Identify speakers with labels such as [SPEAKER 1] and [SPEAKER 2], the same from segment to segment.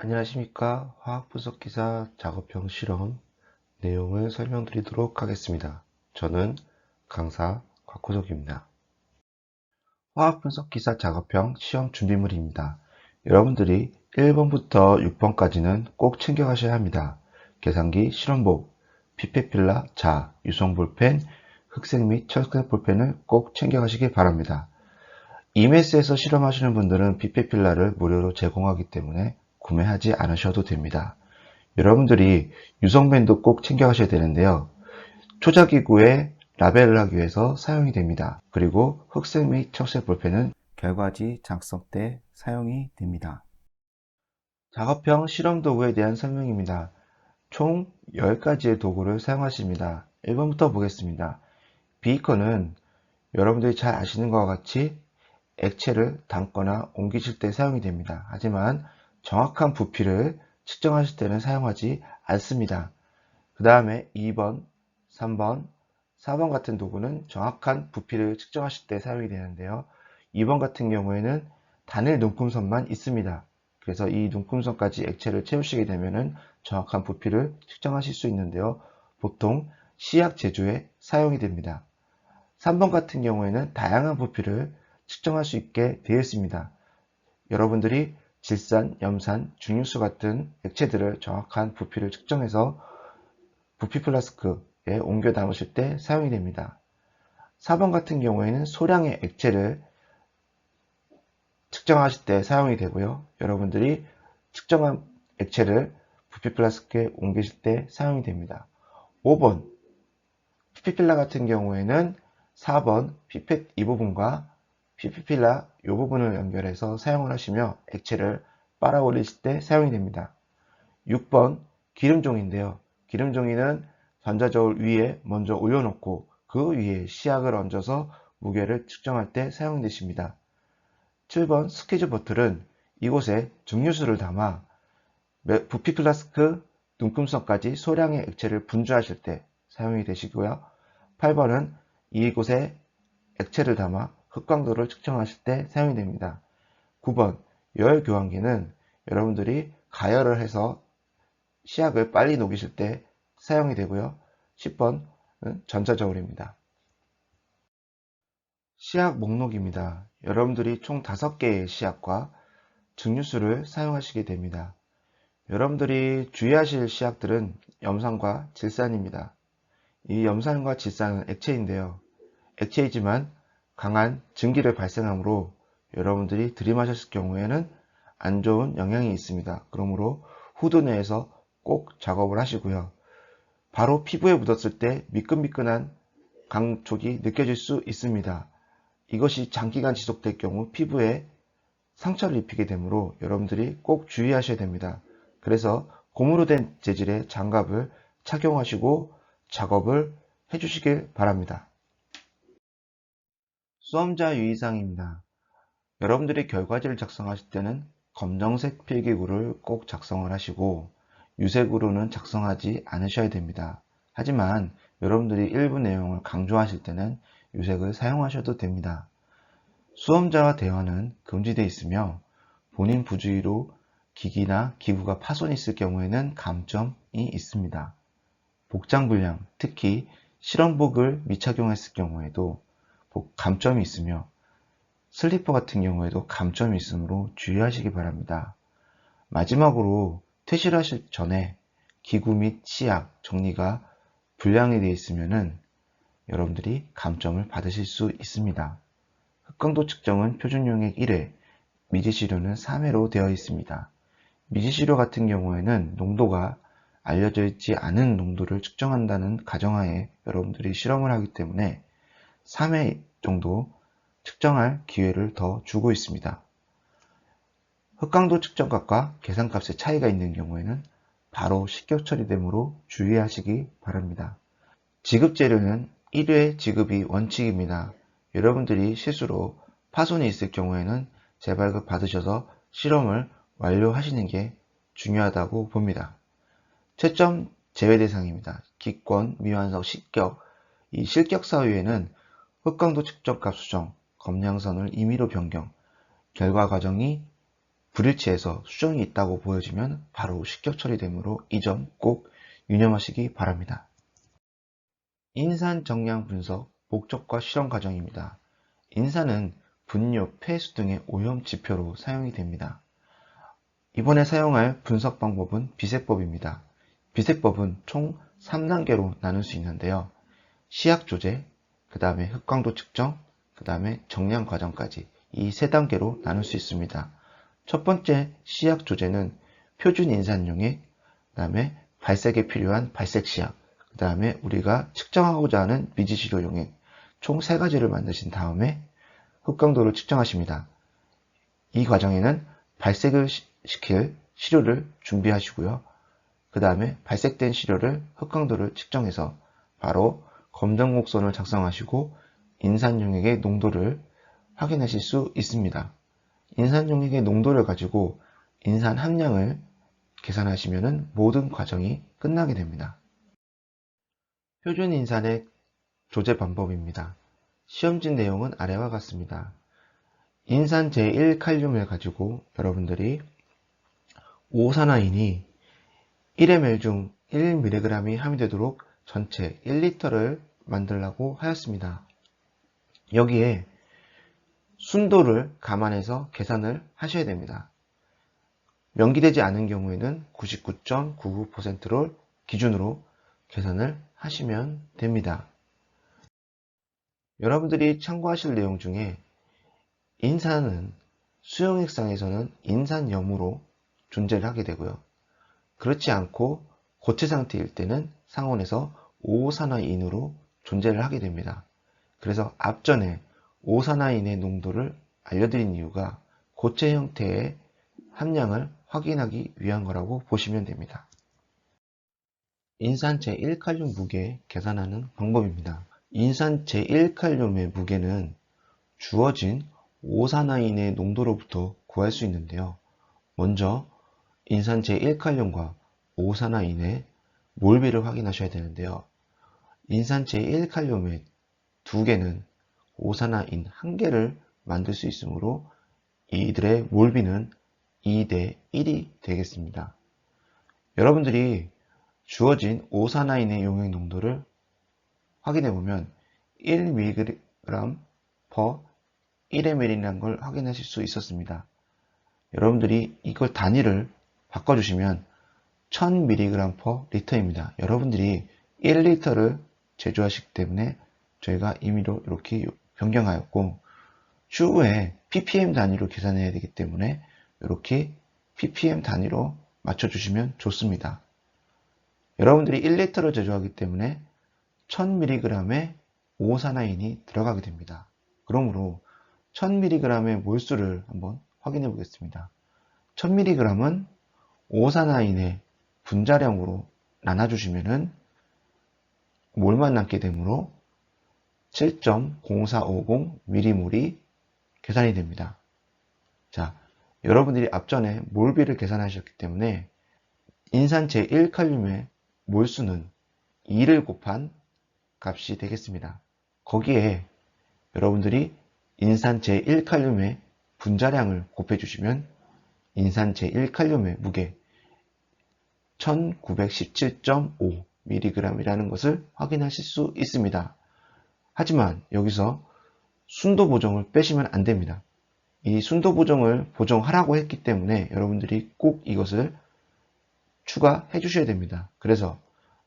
[SPEAKER 1] 안녕하십니까. 화학분석기사 작업형 실험 내용을 설명드리도록 하겠습니다. 저는 강사 곽호석입니다. 화학분석기사 작업형 시험 준비물입니다. 여러분들이 1번부터 6번까지는 꼭 챙겨가셔야 합니다. 계산기, 실험복, 피펫필라, 자, 유성볼펜, 흑색 및 철색 볼펜을 꼭 챙겨가시기 바랍니다. EMS에서 실험하시는 분들은 피펫필라를 무료로 제공하기 때문에 구매하지 않으셔도 됩니다. 여러분들이 유성밴도 꼭 챙겨가셔야 되는데요. 초자기구에 라벨을 하기 위해서 사용이 됩니다. 그리고 흑색 및 철색 볼펜은 결과지 작성 때 사용이 됩니다. 작업형 실험 도구에 대한 설명입니다. 총 10가지의 도구를 사용하십니다. 1번부터 보겠습니다. 비커는 여러분들이 잘 아시는 것과 같이 액체를 담거나 옮기실 때 사용이 됩니다. 하지만 정확한 부피를 측정하실 때는 사용하지 않습니다. 그 다음에 2번, 3번, 4번 같은 도구는 정확한 부피를 측정하실 때 사용이 되는데요. 2번 같은 경우에는 단일 눈금선만 있습니다. 그래서 이 눈금선까지 액체를 채우시게 되면 정확한 부피를 측정하실 수 있는데요. 보통 시약 제조에 사용이 됩니다. 3번 같은 경우에는 다양한 부피를 측정할 수 있게 되어 있습니다. 여러분들이 질산, 염산, 중류수 같은 액체들을 정확한 부피를 측정해서 부피 플라스크에 옮겨 담으실 때 사용이 됩니다. 4번 같은 경우에는 소량의 액체를 측정하실 때 사용이 되고요. 여러분들이 측정한 액체를 부피 플라스크에 옮기실 때 사용이 됩니다. 5번 피피필라 같은 경우에는 4번 피펫 이 부분과 피피필라 이 부분을 연결해서 사용을 하시며 액체를 빨아 올리실 때 사용이 됩니다. 6번 기름종이인데요. 기름종이는 전자저울 위에 먼저 올려놓고 그 위에 시약을 얹어서 무게를 측정할 때 사용되십니다. 7번 스퀴즈 보틀은 이곳에 증류수를 담아 부피 플라스크 눈금선까지 소량의 액체를 분주하실 때 사용이 되시고요. 8번은 이곳에 액체를 담아 흑광도를 측정하실 때 사용이 됩니다. 9번 열교환기는 여러분들이 가열을 해서 시약을 빨리 녹이실 때 사용이 되고요. 10번은 전자저울입니다. 시약 목록입니다. 여러분들이 총 5개의 시약과 증류수를 사용하시게 됩니다. 여러분들이 주의하실 시약들은 염산과 질산입니다. 이 염산과 질산은 액체인데요. 액체이지만 강한 증기를 발생하므로 여러분들이 들이마셨을 경우에는 안 좋은 영향이 있습니다. 그러므로 후드 내에서 꼭 작업을 하시고요. 바로 피부에 묻었을 때 미끈미끈한 감촉이 느껴질 수 있습니다. 이것이 장기간 지속될 경우 피부에 상처를 입히게 되므로 여러분들이 꼭 주의하셔야 됩니다. 그래서 고무로 된 재질의 장갑을 착용하시고 작업을 해주시길 바랍니다. 수험자 유의사항입니다. 여러분들이 결과지를 작성하실 때는 검정색 필기구를 꼭 작성을 하시고 유색으로는 작성하지 않으셔야 됩니다. 하지만 여러분들이 일부 내용을 강조하실 때는 유색을 사용하셔도 됩니다. 수험자와 대화는 금지되어 있으며 본인 부주의로 기기나 기구가 파손이 있을 경우에는 감점이 있습니다. 복장 불량, 특히 실험복을 미착용했을 경우에도 감점이 있으며 슬리퍼 같은 경우에도 감점이 있으므로 주의하시기 바랍니다. 마지막으로 퇴실을 하실 전에 기구 및 치약, 정리가 불량이 되어 있으면 여러분들이 감점을 받으실 수 있습니다. 흑강도 측정은 표준용액 1회, 미지시료는 3회로 되어 있습니다. 미지시료 같은 경우에는 농도가 알려져 있지 않은 농도를 측정한다는 가정하에 여러분들이 실험을 하기 때문에 3회 정도 측정할 기회를 더 주고 있습니다. 흑강도 측정값과 계산값의 차이가 있는 경우에는 바로 식격 처리되므로 주의하시기 바랍니다. 지급 재료는 1회 지급이 원칙입니다. 여러분들이 실수로 파손이 있을 경우에는 재발급 받으셔서 실험을 완료하시는 게 중요하다고 봅니다. 채점 제외 대상입니다. 기권, 미완성, 식격, 이 실격 사유에는 흑강도 측정값 수정, 검량선을 임의로 변경, 결과 과정이 불일치해서 수정이 있다고 보여지면 바로 식격 처리되므로 이 점 꼭 유념하시기 바랍니다. 인산 정량 분석 목적과 실험 과정입니다. 인산은 분뇨, 폐수 등의 오염 지표로 사용이 됩니다. 이번에 사용할 분석 방법은 비색법입니다. 비색법은 총 3단계로 나눌 수 있는데요. 시약 조제, 그 다음에 흑광도 측정, 그 다음에 정량 과정까지 이 3단계로 나눌 수 있습니다. 첫 번째 시약 조제는 표준 인산용액, 그 다음에 발색에 필요한 발색 시약, 그 다음에 우리가 측정하고자 하는 미지시료 용액 총 3가지를 만드신 다음에 흑광도를 측정하십니다. 이 과정에는 발색을 시킬 시료를 준비하시고요. 그 다음에 발색된 시료를 흑광도를 측정해서 바로 검정 곡선을 작성하시고 인산용액의 농도를 확인하실 수 있습니다. 인산용액의 농도를 가지고 인산 함량을 계산하시면 모든 과정이 끝나게 됩니다. 표준 인산액 조제 방법입니다. 시험지 내용은 아래와 같습니다. 인산 제1칼륨을 가지고 여러분들이 오산화인이 1ml 중 1mg이 함유되도록 전체 1리터를 만들라고 하였습니다. 여기에 순도를 감안해서 계산을 하셔야 됩니다. 명기되지 않은 경우에는 99.99%를 기준으로 계산을 하시면 됩니다. 여러분들이 참고하실 내용 중에 인산은 수용액상에서는 인산염으로 존재를 하게 되고요. 그렇지 않고 고체 상태일 때는 상온에서 오산화인으로 존재를 하게 됩니다. 그래서 앞전에 오산화인의 농도를 알려드린 이유가 고체 형태의 함량을 확인하기 위한 거라고 보시면 됩니다. 인산 제1칼륨 무게 계산하는 방법입니다. 인산 제1칼륨의 무게는 주어진 오산화인의 농도로부터 구할 수 있는데요. 먼저 인산 제1칼륨과 오산화인의 몰비를 확인하셔야 되는데요. 인산 제1칼륨의 2개는 오산화인 1개를 만들 수 있으므로 이들의 몰비는 2대 1이 되겠습니다. 여러분들이 주어진 오산화인의 용액 농도를 확인해 보면 1mg per 1ml이라는 걸 확인하실 수 있었습니다. 여러분들이 이걸 단위를 바꿔주시면 1000mg per 리터입니다. 여러분들이 1리터를 제조하시기 때문에 저희가 임의로 이렇게 변경하였고 추후에 ppm 단위로 계산해야 되기 때문에 이렇게 ppm 단위로 맞춰주시면 좋습니다. 여러분들이 1리터를 제조하기 때문에 1000mg의 오산화인이 들어가게 됩니다. 그러므로 1000mg의 몰수를 한번 확인해 보겠습니다. 1000mg은 오산화인의 분자량으로 나눠주시면 몰만 남게 되므로 7.0450mm몰이 계산이 됩니다. 자, 여러분들이 앞전에 몰비를 계산하셨기 때문에 인산 제1칼륨의 몰수는 2를 곱한 값이 되겠습니다. 거기에 여러분들이 인산 제1칼륨의 분자량을 곱해주시면 인산 제1칼륨의 무게 1917.5mg이라는 것을 확인하실 수 있습니다. 하지만 여기서 순도 보정을 빼시면 안 됩니다. 이 순도 보정을 보정하라고 했기 때문에 여러분들이 꼭 이것을 추가해 주셔야 됩니다. 그래서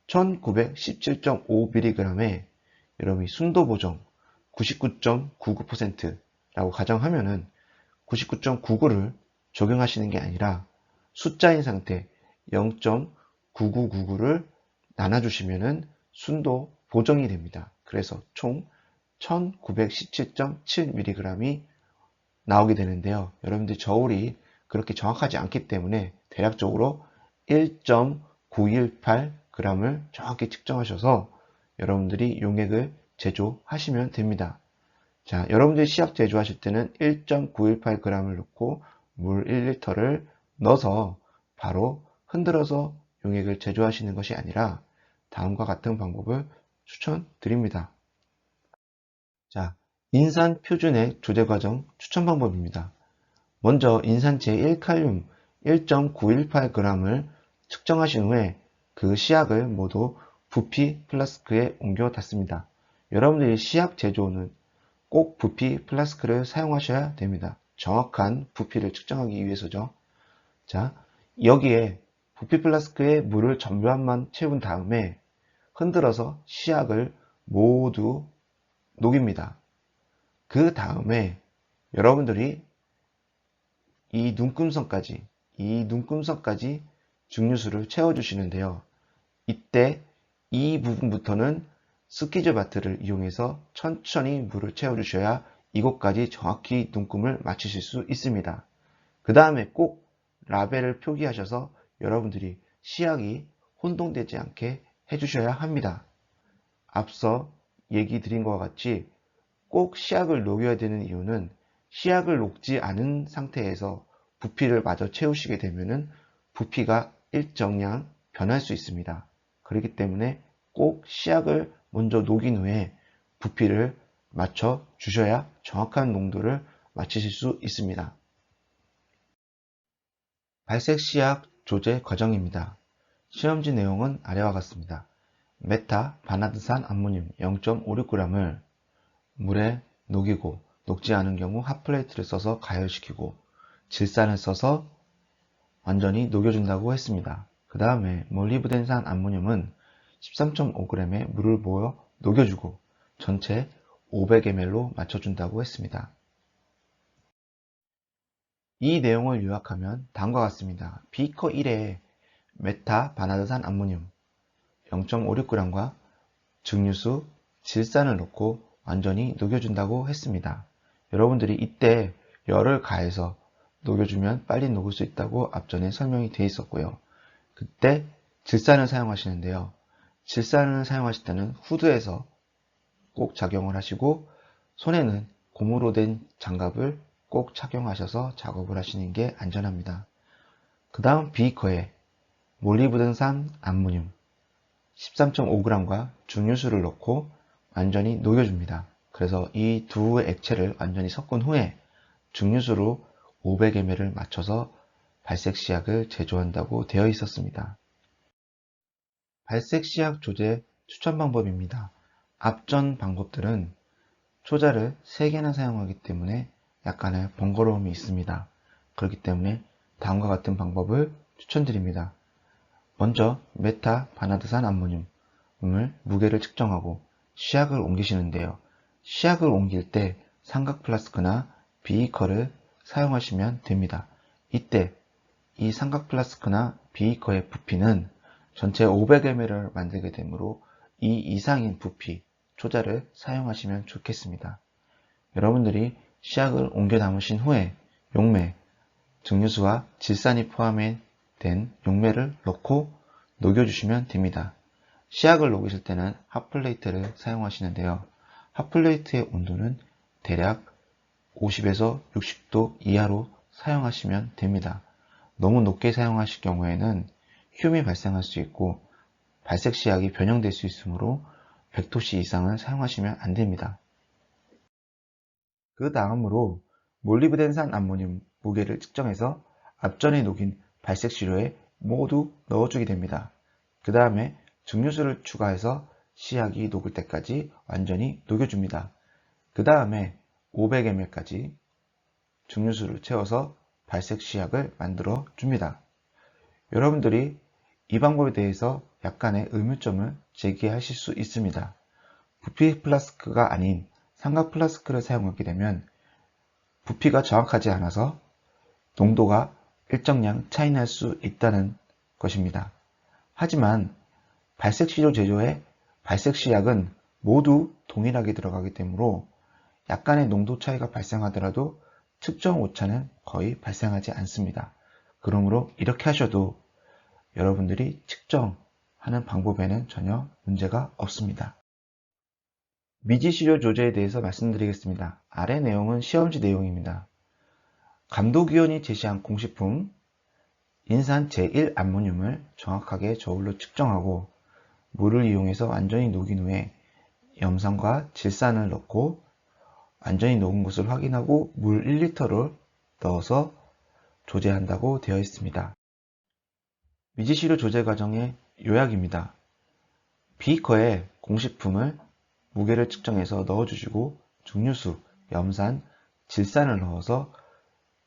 [SPEAKER 1] 1917.5mg에 여러분이 순도 보정 99.99%라고 가정하면은 99.99를 적용하시는 게 아니라 숫자인 상태 0.9999를 나눠주시면은 순도 보정이 됩니다. 그래서 총 1917.7mg이 나오게 되는데요. 여러분들 저울이 그렇게 정확하지 않기 때문에 대략적으로 1.918g을 정확히 측정하셔서 여러분들이 용액을 제조하시면 됩니다. 자, 여러분들이 시약 제조하실 때는 1.918g을 넣고 물 1리터를 넣어서 바로 흔들어서 용액을 제조하시는 것이 아니라 다음과 같은 방법을 추천드립니다. 자, 인산 표준액 조제 과정 추천 방법입니다. 먼저 인산체 1칼륨 1.918g을 측정하신 후에 그 시약을 모두 부피 플라스크에 옮겨 닫습니다. 여러분들이 시약 제조는 꼭 부피 플라스크를 사용하셔야 됩니다. 정확한 부피를 측정하기 위해서죠. 자, 여기에 부피 플라스크에 물을 전반만 채운 다음에 흔들어서 시약을 모두 녹입니다. 그 다음에 여러분들이 이 눈금선까지 증류수를 채워주시는데요. 이때 이 부분부터는 스퀴즈 바트를 이용해서 천천히 물을 채워주셔야 이곳까지 정확히 눈금을 맞추실 수 있습니다. 그 다음에 꼭 라벨을 표기하셔서 여러분들이 시약이 혼동되지 않게 해주셔야 합니다. 앞서 얘기 드린 것과 같이 꼭 시약을 녹여야 되는 이유는 시약을 녹지 않은 상태에서 부피를 마저 채우시게 되면 부피가 일정량 변할 수 있습니다. 그렇기 때문에 꼭 시약을 먼저 녹인 후에 부피를 맞춰 주셔야 정확한 농도를 맞추실 수 있습니다. 발색 시약 조제 과정입니다. 시험지 내용은 아래와 같습니다. 메타 바나드산 암모늄 0.56g을 물에 녹이고 녹지 않은 경우 핫플레이트를 써서 가열시키고 질산을 써서 완전히 녹여준다고 했습니다. 그 다음에 몰리브덴산 암모늄은 13.5g의 물을 부어 녹여주고 전체 500ml로 맞춰준다고 했습니다. 이 내용을 요약하면 다음과 같습니다. 비커 1에 메타 바나드산 암모늄 0.56g과 증류수, 질산을 넣고 완전히 녹여준다고 했습니다. 여러분들이 이때 열을 가해서 녹여주면 빨리 녹을 수 있다고 앞전에 설명이 되어 있었고요. 그때 질산을 사용하시는데요. 질산을 사용하실 때는 후드에서 꼭 착용을 하시고 손에는 고무로 된 장갑을 꼭 착용하셔서 작업을 하시는 게 안전합니다. 그 다음 비커에 몰리브덴산 암모늄 13.5g과 증류수를 넣고 완전히 녹여줍니다. 그래서 이 두 액체를 완전히 섞은 후에 증류수로 500ml를 맞춰서 발색 시약을 제조한다고 되어 있었습니다. 발색 시약 조제 추천 방법입니다. 앞전 방법들은 초자를 3개나 사용하기 때문에 약간의 번거로움이 있습니다. 그렇기 때문에 다음과 같은 방법을 추천드립니다. 먼저 메타 바나드산 암모늄을 무게를 측정하고 시약을 옮기시는데요. 시약을 옮길 때 삼각 플라스크나 비이커를 사용하시면 됩니다. 이때 이 삼각 플라스크나 비이커의 부피는 전체 500ml를 만들게 되므로 이 이상인 부피, 초자를 사용하시면 좋겠습니다. 여러분들이 시약을 옮겨 담으신 후에 용매, 증류수와 질산이 포함된 용매를 넣고 녹여주시면 됩니다. 시약을 녹이실 때는 핫플레이트를 사용하시는데요. 핫플레이트의 온도는 대략 50에서 60도 이하로 사용하시면 됩니다. 너무 높게 사용하실 경우에는 흉이 발생할 수 있고 발색 시약이 변형될 수 있으므로 100도씨 이상을 사용하시면 안 됩니다. 그 다음으로 몰리브덴산 암모늄 무게를 측정해서 앞전에 녹인 발색 시료에 모두 넣어주게 됩니다. 그 다음에 증류수를 추가해서 시약이 녹을 때까지 완전히 녹여줍니다. 그 다음에 500ml까지 증류수를 채워서 발색 시약을 만들어 줍니다. 여러분들이 이 방법에 대해서 약간의 의문점을 제기하실 수 있습니다. 부피 플라스크가 아닌 삼각 플라스크를 사용하게 되면 부피가 정확하지 않아서 농도가 일정량 차이 날 수 있다는 것입니다. 하지만 발색시료 제조에 발색시약은 모두 동일하게 들어가기 때문에 약간의 농도 차이가 발생하더라도 측정 오차는 거의 발생하지 않습니다. 그러므로 이렇게 하셔도 여러분들이 측정하는 방법에는 전혀 문제가 없습니다. 미지시료 조제에 대해서 말씀드리겠습니다. 아래 내용은 시험지 내용입니다. 감독위원이 제시한 공식품 인산 제1암모늄을 정확하게 저울로 측정하고 물을 이용해서 완전히 녹인 후에 염산과 질산을 넣고 완전히 녹은 것을 확인하고 물 1리터를 넣어서 조제한다고 되어 있습니다. 미지시료 조제 과정의 요약입니다. 비커에 공식품을 무게를 측정해서 넣어주시고 증류수, 염산, 질산을 넣어서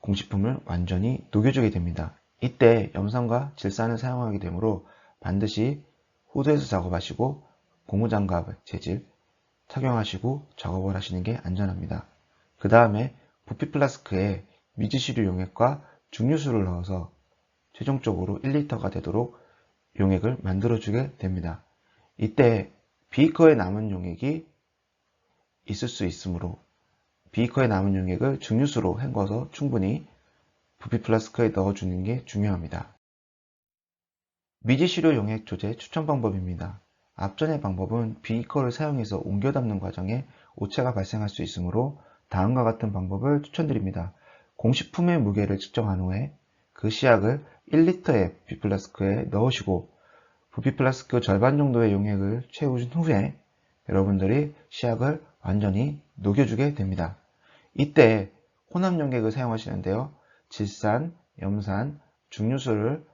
[SPEAKER 1] 공식품을 완전히 녹여주게 됩니다. 이때 염산과 질산을 사용하게 되므로 반드시 호두에서 작업하시고 고무장갑 재질 착용하시고 작업을 하시는 게 안전합니다. 그 다음에 부피 플라스크에 미지시료 용액과 증류수를 넣어서 최종적으로 1리터가 되도록 용액을 만들어주게 됩니다. 이때 비커에 남은 용액이 있을 수 있으므로 비커에 남은 용액을 증류수로 헹궈서 충분히 부피 플라스크에 넣어주는 게 중요합니다. 미지시료 용액 조제 추천 방법입니다. 앞전의 방법은 비커를 사용해서 옮겨 담는 과정에 오차가 발생할 수 있으므로 다음과 같은 방법을 추천드립니다. 공식품의 무게를 측정한 후에 그 시약을 1리터의 부피 플라스크에 넣으시고 부피 플라스크 절반 정도의 용액을 채우신 후에 여러분들이 시약을 완전히 녹여주게 됩니다. 이때 혼합 용액을 사용하시는데요. 질산, 염산, 증류수를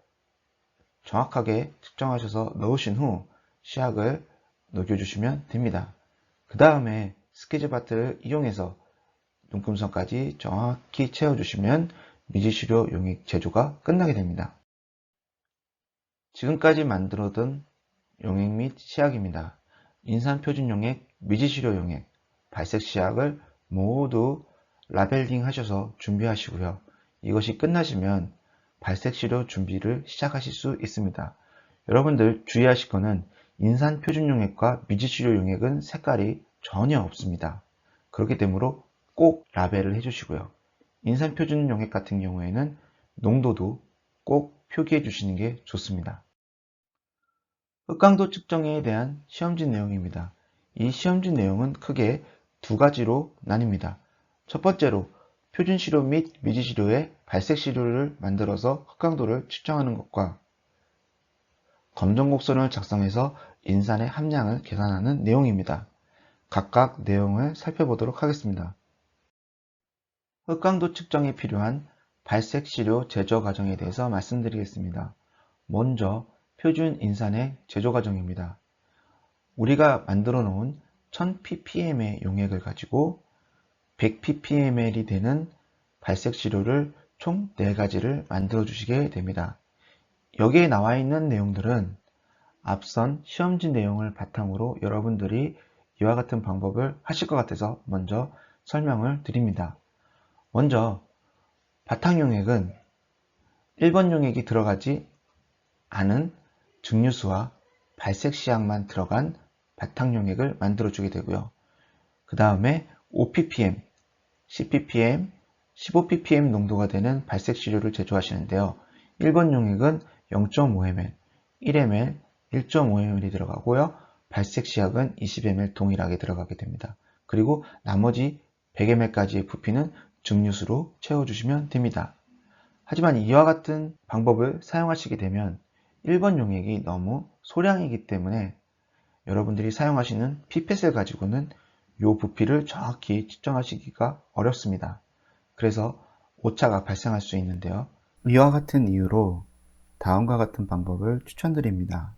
[SPEAKER 1] 정확하게 측정하셔서 넣으신 후 시약을 녹여주시면 됩니다. 그 다음에 스퀴즈바트를 이용해서 눈금선까지 정확히 채워주시면 미지시료 용액 제조가 끝나게 됩니다. 지금까지 만들어둔 용액 및 시약입니다. 인산표준 용액, 미지시료 용액, 발색 시약을 모두 라벨링 하셔서 준비하시고요. 이것이 끝나시면 발색 시료 준비를 시작하실 수 있습니다. 여러분들 주의하실 것은 인산표준 용액과 미지시료 용액은 색깔이 전혀 없습니다. 그렇기 때문에 꼭 라벨을 해주시고요. 인산표준 용액 같은 경우에는 농도도 꼭 표기해 주시는 게 좋습니다. 흑강도 측정에 대한 시험지 내용입니다. 이 시험지 내용은 크게 두 가지로 나뉩니다. 첫 번째로 표준시료 및 미지시료의 발색시료를 만들어서 흑강도를 측정하는 것과 검정곡선을 작성해서 인산의 함량을 계산하는 내용입니다. 각각 내용을 살펴보도록 하겠습니다. 흑강도 측정에 필요한 발색시료 제조 과정에 대해서 말씀드리겠습니다. 먼저 표준 인산의 제조 과정입니다. 우리가 만들어 놓은 1000ppm의 용액을 가지고 100ppm이 되는 발색시료를 총 4가지를 만들어 주시게 됩니다. 여기에 나와 있는 내용들은 앞선 시험지 내용을 바탕으로 여러분들이 이와 같은 방법을 하실 것 같아서 먼저 설명을 드립니다. 먼저 바탕 용액은 1번 용액이 들어가지 않은 증류수와 발색 시약만 들어간 바탕 용액을 만들어 주게 되고요. 그 다음에 5ppm, 10ppm, 15ppm 농도가 되는 발색 시료를 제조하시는데요. 1번 용액은 0.5ml, 1ml, 1.5ml이 들어가고요. 발색 시약은 20ml 동일하게 들어가게 됩니다. 그리고 나머지 100ml까지의 부피는 증류수로 채워주시면 됩니다. 하지만 이와 같은 방법을 사용하시게 되면 1번 용액이 너무 소량이기 때문에 여러분들이 사용하시는 피펫을 가지고는 이 부피를 정확히 측정하시기가 어렵습니다. 그래서 오차가 발생할 수 있는데요. 이와 같은 이유로 다음과 같은 방법을 추천드립니다.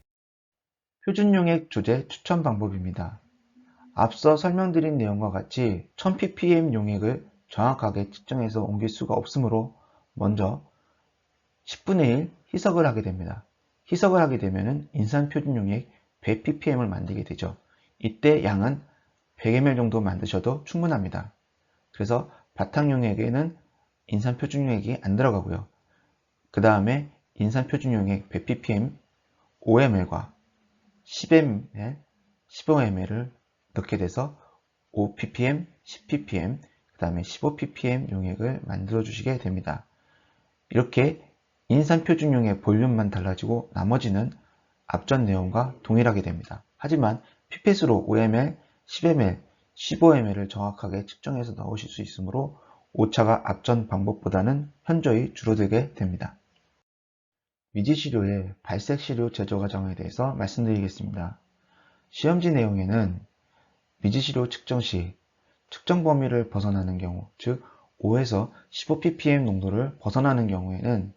[SPEAKER 1] 표준용액 조제 추천 방법입니다. 앞서 설명드린 내용과 같이 1000ppm 용액을 정확하게 측정해서 옮길 수가 없으므로 먼저 10분의 1 희석을 하게 됩니다. 희석을 하게 되면 인산표준용액 100ppm을 만들게 되죠. 이때 양은 100ml 정도 만드셔도 충분합니다. 그래서 바탕용액에는 인산표준용액이 안 들어가고요. 그 다음에 인산표준용액 100ppm 5ml과 10ml, 15ml를 넣게 돼서 5ppm, 10ppm, 그 다음에 15ppm 용액을 만들어 주시게 됩니다. 이렇게 인산표준용의 볼륨만 달라지고 나머지는 앞전 내용과 동일하게 됩니다. 하지만 피펫으로 5ml, 10ml, 15ml을 정확하게 측정해서 넣으실 수 있으므로 오차가 앞전 방법보다는 현저히 줄어들게 됩니다. 미지시료의 발색시료 제조 과정에 대해서 말씀드리겠습니다. 시험지 내용에는 미지시료 측정 시 측정 범위를 벗어나는 경우, 즉 5에서 15ppm 농도를 벗어나는 경우에는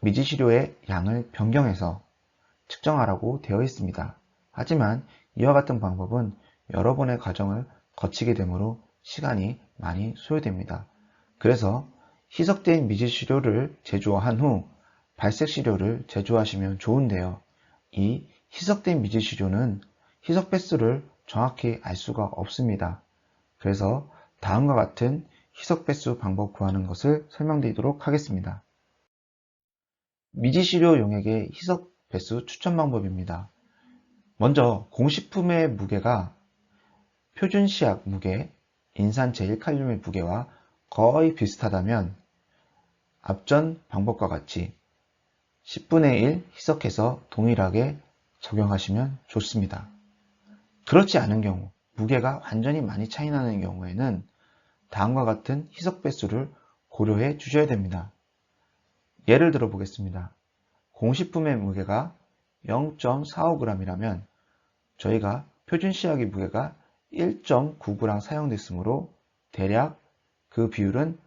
[SPEAKER 1] 미지시료의 양을 변경해서 측정하라고 되어 있습니다. 하지만 이와 같은 방법은 여러 번의 과정을 거치게 되므로 시간이 많이 소요됩니다. 그래서 희석된 미지시료를 제조한 후 발색시료를 제조하시면 좋은데요. 이 희석된 미지시료는 희석 배수를 정확히 알 수가 없습니다. 그래서 다음과 같은 희석 배수 방법 구하는 것을 설명드리도록 하겠습니다. 미지시료 용액의 희석 배수 추천 방법입니다. 먼저 공식품의 무게가 표준 시약 무게, 인산 제1칼륨의 무게와 거의 비슷하다면 앞전 방법과 같이 10분의 1 희석해서 동일하게 적용하시면 좋습니다. 그렇지 않은 경우, 무게가 완전히 많이 차이 나는 경우에는 다음과 같은 희석 배수를 고려해 주셔야 됩니다. 예를 들어 보겠습니다. 공식품의 무게가 0.45g이라면 저희가 표준 시약의 무게가 1.9g 사용됐으므로 대략 그 비율은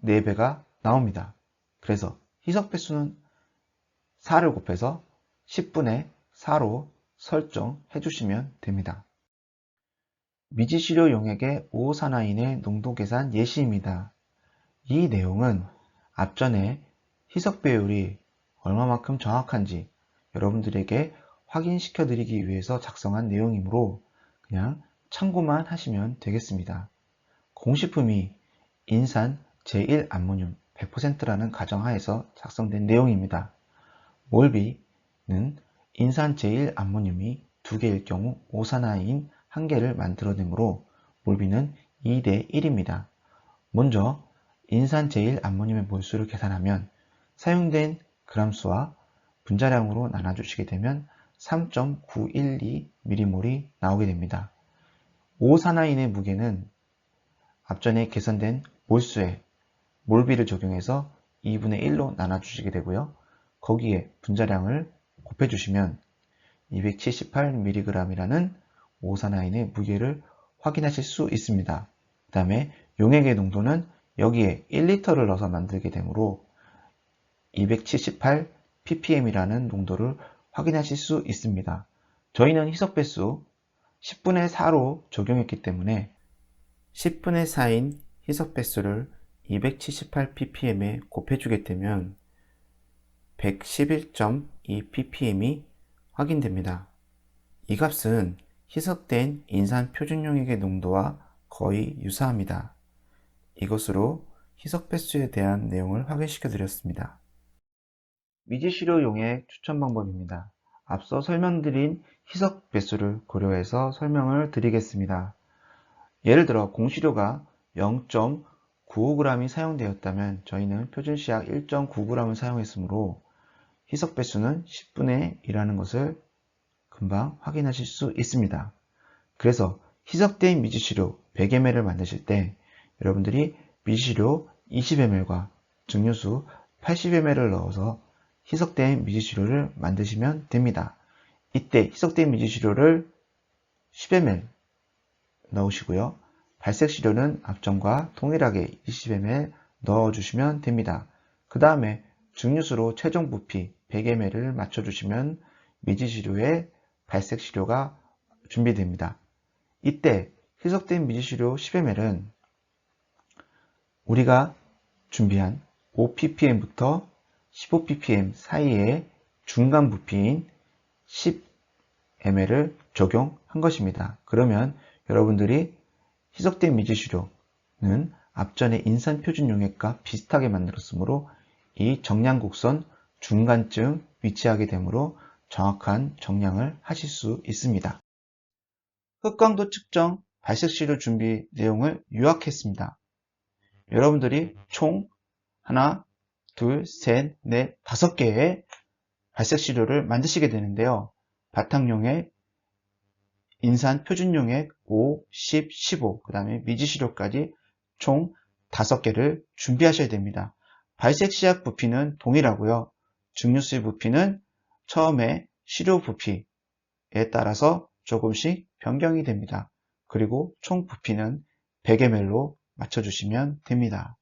[SPEAKER 1] 4배가 나옵니다. 그래서 희석 배수는 4를 곱해서 10분의 4로 설정해 주시면 됩니다. 미지시료 용액의 오오사나인의 농도 계산 예시입니다. 이 내용은 앞전에 희석 배율이 얼마만큼 정확한지 여러분들에게 확인시켜 드리기 위해서 작성한 내용이므로 그냥 참고만 하시면 되겠습니다. 공식품이 인산 제1암모늄 100%라는 가정하에서 작성된 내용입니다. 몰비는 인산 제1암모늄이 2개일 경우 오사나인 1개를 만들어내므로 몰비는 2대 1입니다. 먼저 인산 제1암모늄의 몰수를 계산하면 사용된 그람수와 분자량으로 나눠주시게 되면 3.912mm몰이 나오게 됩니다. 오사나인의 무게는 앞전에 계산된 몰수에 몰비를 적용해서 2분의 1로 나눠주시게 되고요. 거기에 분자량을 곱해주시면 278mg이라는 오사나인의 무게를 확인하실 수 있습니다. 그 다음에 용액의 농도는 여기에 1L를 넣어서 만들게 되므로 278ppm이라는 농도를 확인하실 수 있습니다. 저희는 희석 배수 10분의 4로 적용했기 때문에 10분의 4인 희석 배수를 278ppm에 곱해주게 되면 111.2ppm이 확인됩니다. 이 값은 희석된 인산 표준 용액의 농도와 거의 유사합니다. 이것으로 희석 배수에 대한 내용을 확인시켜 드렸습니다. 미지시료 용액 추천 방법입니다. 앞서 설명드린 희석 배수를 고려해서 설명을 드리겠습니다. 예를 들어 공시료가 0.95g이 사용되었다면 저희는 표준 시약 1.9g을 사용했으므로 희석 배수는 10분의 1이라는 것을 금방 확인하실 수 있습니다. 그래서 희석된 미지시료 100ml를 만드실 때 여러분들이 미지시료 20ml과 증류수 80ml를 넣어서 희석된 미지시료를 만드시면 됩니다. 이때 희석된 미지시료를 10ml 넣으시고요. 발색시료는 앞전과 동일하게 20ml 넣어주시면 됩니다. 그 다음에 증류수로 최종 부피 100ml를 맞춰주시면 미지시료의 발색시료가 준비됩니다. 이때 희석된 미지시료 10ml은 우리가 준비한 5ppm부터 15ppm 사이의 중간 부피인 10ml을 적용한 것입니다. 그러면 여러분들이 희석된 미지시료는 앞전의 인산 표준 용액과 비슷하게 만들었으므로 이 정량 곡선 중간쯤 위치하게 되므로 정확한 정량을 하실 수 있습니다. 흑광도 측정 발색시료 준비 내용을 요약했습니다. 여러분들이 총 하나, 둘, 셋, 넷, 5개의 발색시료를 만드시게 되는데요. 바탕용액, 인산 표준용액 5, 10, 15, 그 다음에 미지시료까지 총 5개를 준비하셔야 됩니다. 발색 시약 부피는 동일하고요. 증류수의 부피는 처음에 시료 부피에 따라서 조금씩 변경이 됩니다. 그리고 총 부피는 100ml로
[SPEAKER 2] 맞춰주시면 됩니다.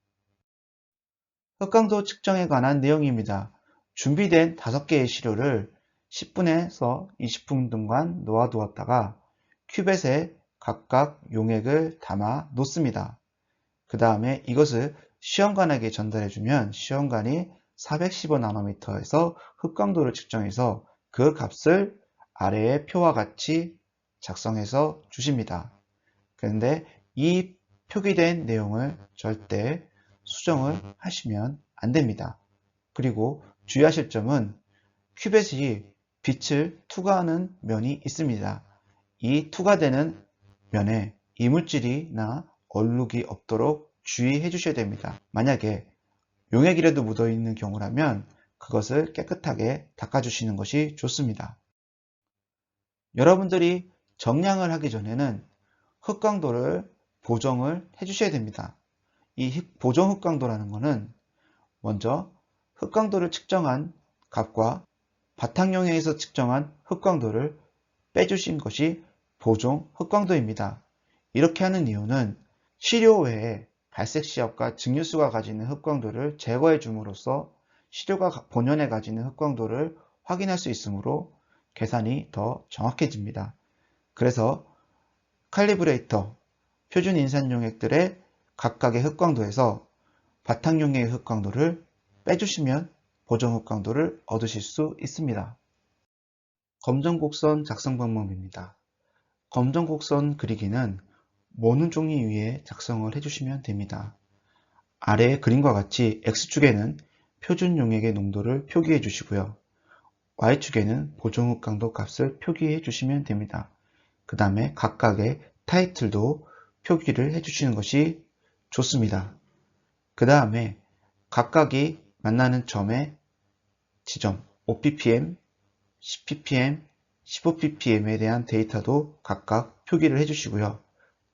[SPEAKER 2] 흑강도 측정에 관한 내용입니다. 준비된 5개의 시료를 10분에서 20분 동안 놓아두었다가 큐벳에 각각 용액을 담아 놓습니다. 그 다음에 이것을 시험관에게 전달해주면 시험관이 415나노미터에서 흑강도를 측정해서 그 값을 아래의 표와 같이 작성해서 주십니다. 그런데 이 표기된 내용을 절대 수정을 하시면 안 됩니다. 그리고 주의하실 점은 큐벳이 빛을 투과하는 면이 있습니다. 이 투과되는 면에 이물질이나 얼룩이 없도록 주의해 주셔야 됩니다. 만약에 용액이라도 묻어 있는 경우라면 그것을 깨끗하게 닦아 주시는 것이 좋습니다. 여러분들이 정량을 하기 전에는 흑강도를 보정을 해 주셔야 됩니다. 이 보정 흑강도라는 것은 먼저 흑강도를 측정한 값과 바탕용액에서 측정한 흑강도를 빼주신 것이 보정 흑강도입니다. 이렇게 하는 이유는 시료 외에 발색시합과 증류수가 가지는 흑강도를 제거해 줌으로써 시료가 본연에 가지는 흑강도를 확인할 수 있으므로 계산이 더 정확해집니다. 그래서 칼리브레이터, 표준 인산 용액들의 각각의 흑강도에서 바탕용액의 흑강도를 빼주시면 보정 흑강도를 얻으실 수 있습니다. 검정곡선 작성 방법입니다. 검정곡선 그리기는 모는 종이 위에 작성을 해주시면 됩니다. 아래의 그림과 같이 X축에는 표준 용액의 농도를 표기해 주시고요. Y축에는 보정 흑강도 값을 표기해 주시면 됩니다. 그 다음에 각각의 타이틀도 표기를 해주시는 것이 좋습니다. 그 다음에 각각이 만나는 점의 지점 5ppm, 10ppm, 15ppm에 대한 데이터도 각각 표기를 해주시고요.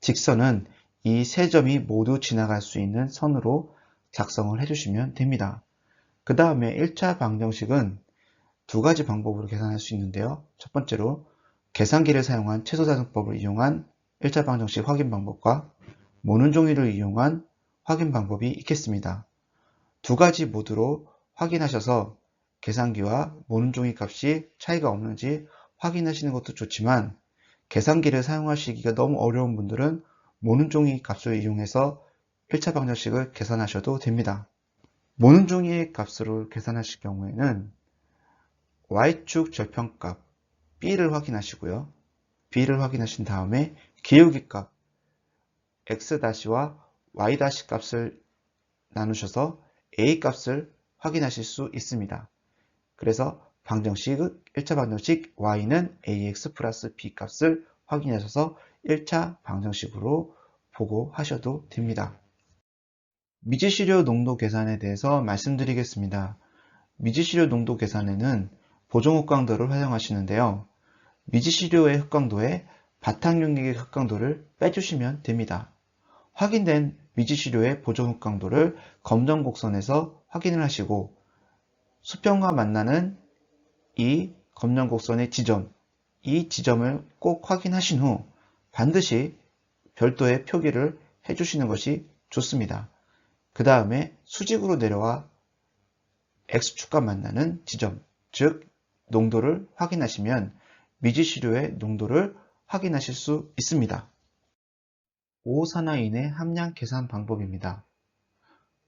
[SPEAKER 2] 직선은 이 세 점이 모두 지나갈 수 있는 선으로 작성을 해주시면 됩니다. 그 다음에 1차 방정식은 두 가지 방법으로 계산할 수 있는데요. 첫 번째로 계산기를 사용한 최소자정법을 이용한 1차 방정식 확인 방법과 모는 종이를 이용한 확인 방법이 있겠습니다. 두 가지 모두로 확인하셔서 계산기와 모는 종이 값이 차이가 없는지 확인하시는 것도 좋지만 계산기를 사용하시기가 너무 어려운 분들은 모는 종이 값을 이용해서 1차 방정식을 계산하셔도 됩니다. 모는 종이의 값으로 계산하실 경우에는 Y축 절편값 B를 확인하시고요. B를 확인하신 다음에 기울기 값 X'와 Y' 값을 나누셔서 A 값을 확인하실 수 있습니다. 그래서 방정식, 1차 방정식 Y는 AX 플러스 B 값을 확인하셔서 1차 방정식으로 보고하셔도 됩니다. 미지시료 농도 계산에 대해서 말씀드리겠습니다. 미지시료 농도 계산에는 보정 흑강도를 활용하시는데요. 미지시료의 흑강도에 바탕용액의 흑강도를 빼주시면 됩니다. 확인된 미지시료의 보정 흑강도를 검정 곡선에서 확인을 하시고 수평과 만나는 이 검정 곡선의 지점, 이 지점을 꼭 확인하신 후 반드시 별도의 표기를 해주시는 것이 좋습니다. 그 다음에 수직으로 내려와 X축과 만나는 지점, 즉 농도를 확인하시면 미지시료의 농도를 확인하실 수 있습니다. 오산화인의 함량 계산 방법입니다.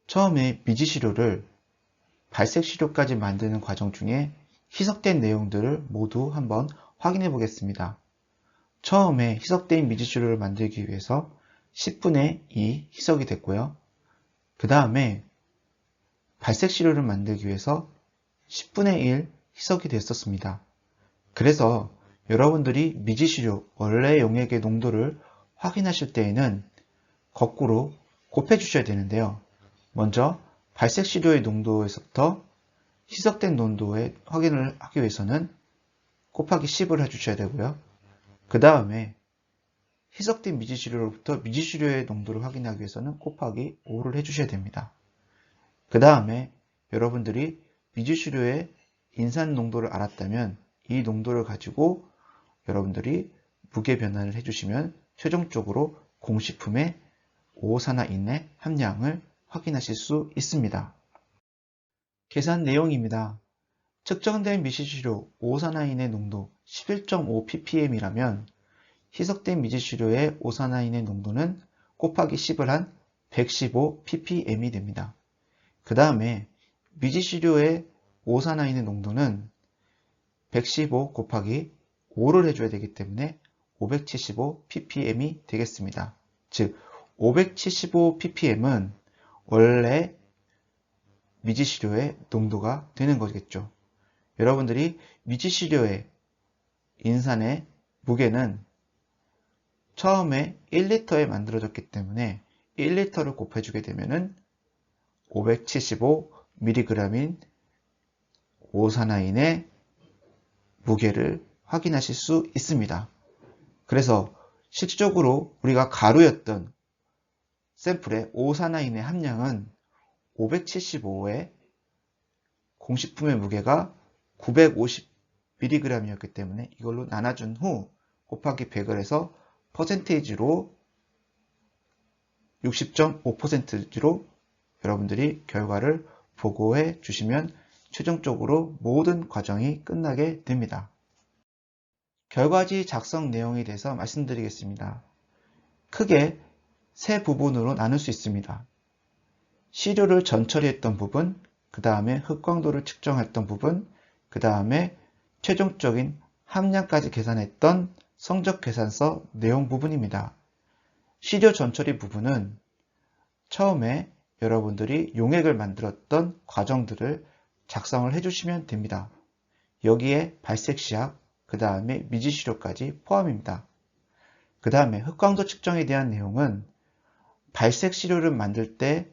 [SPEAKER 2] 처음에 미지시료를 발색시료까지 만드는 과정 중에 희석된 내용들을 모두 한번 확인해 보겠습니다. 처음에 희석된 미지시료를 만들기 위해서 10분의 2 희석이 됐고요. 그 다음에 발색시료를 만들기 위해서 10분의 1 희석이 됐었습니다. 그래서 여러분들이 미지시료 원래 용액의 농도를 확인하실 때에는 거꾸로 곱해 주셔야 되는데요. 먼저 발색시료의 농도에서부터 희석된 농도의 확인을 하기 위해서는 곱하기 10을 해주셔야 되고요. 그 다음에 희석된 미지시료로부터 미지시료의 농도를 확인하기 위해서는 곱하기 5를 해주셔야 됩니다. 그 다음에 여러분들이 미지시료의 인산 농도를 알았다면 이 농도를 가지고 여러분들이 무게 변환을 해주시면 최종적으로 공식품에 오산화인의 함량을 확인하실 수 있습니다. 계산 내용입니다. 측정된 미지시료 오산화인의 농도 11.5ppm이라면 희석된 미지시료의 오산화인의 농도는 곱하기 10을 한 115ppm이 됩니다. 그 다음에 미지시료의 오산화인의 농도는 115 곱하기 5를 해줘야 되기 때문에 575ppm이 되겠습니다. 즉 575ppm은 원래 미지시료의 농도가 되는 거겠죠. 여러분들이 미지시료의 인산의 무게는 처음에 1리터에 만들어졌기 때문에 1리터를 곱해주게 되면은 575mg인 오산화인의 무게를 확인하실 수 있습니다. 그래서 실질적으로 우리가 가루였던 샘플의 오산화인의 함량은 575에 공식품의 무게가 950mg이었기 때문에 이걸로 나눠준 후 곱하기 100을 해서 퍼센테이지로 60.5%로 여러분들이 결과를 보고해 주시면 최종적으로 모든 과정이 끝나게 됩니다. 결과지 작성 내용에 대해서 말씀드리겠습니다. 크게 세 부분으로 나눌 수 있습니다. 시료를 전처리했던 부분, 그 다음에 흑광도를 측정했던 부분, 그 다음에 최종적인 함량까지 계산했던 성적 계산서 내용 부분입니다. 시료 전처리 부분은 처음에 여러분들이 용액을 만들었던 과정들을 작성을 해주시면 됩니다. 여기에 발색 시약, 그 다음에 미지시료까지 포함입니다. 그 다음에 흑광도 측정에 대한 내용은 발색 시료를 만들 때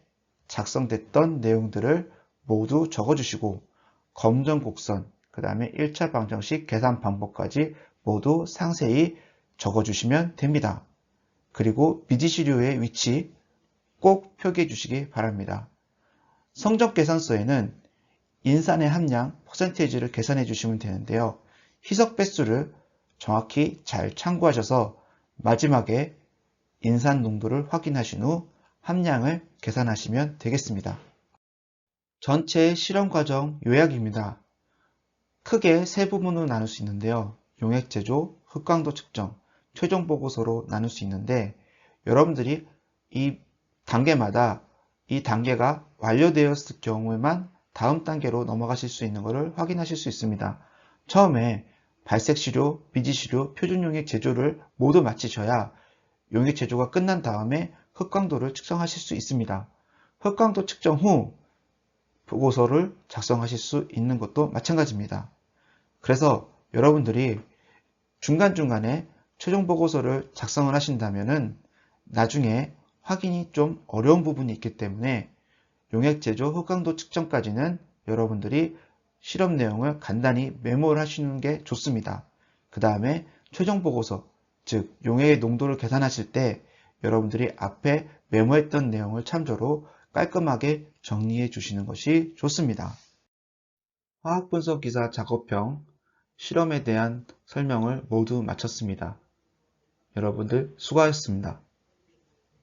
[SPEAKER 2] 작성됐던 내용들을 모두 적어주시고 검정 곡선, 그 다음에 1차 방정식 계산 방법까지 모두 상세히 적어주시면 됩니다. 그리고 미지시료의 위치 꼭 표기해 주시기 바랍니다. 성적 계산서에는 인산의 함량 퍼센테이지를 계산해 주시면 되는데요. 희석 배수를 정확히 잘 참고하셔서 마지막에 인산 농도를 확인하신 후 함량을 계산하시면 되겠습니다. 전체 실험 과정 요약입니다. 크게 세 부분으로 나눌 수 있는데요. 용액 제조, 흑광도 측정, 최종 보고서로 나눌 수 있는데 여러분들이 이 단계마다 이 단계가 완료되었을 경우에만 다음 단계로 넘어가실 수 있는 것을 확인하실 수 있습니다. 처음에 발색 시료, 미지 시료, 표준 용액 제조를 모두 마치셔야 용액 제조가 끝난 다음에 흑광도를 측정하실 수 있습니다. 흑광도 측정 후 보고서를 작성하실 수 있는 것도 마찬가지입니다. 그래서 여러분들이 중간중간에 최종 보고서를 작성을 하신다면은 나중에 확인이 좀 어려운 부분이 있기 때문에 용액 제조 흑광도 측정까지는 여러분들이 실험 내용을 간단히 메모를 하시는 게 좋습니다. 그 다음에 최종 보고서, 즉 용액의 농도를 계산하실 때 여러분들이 앞에 메모했던 내용을 참조로 깔끔하게 정리해 주시는 것이 좋습니다. 화학분석 기사 작업형 실험에 대한 설명을 모두 마쳤습니다. 여러분들 수고하셨습니다.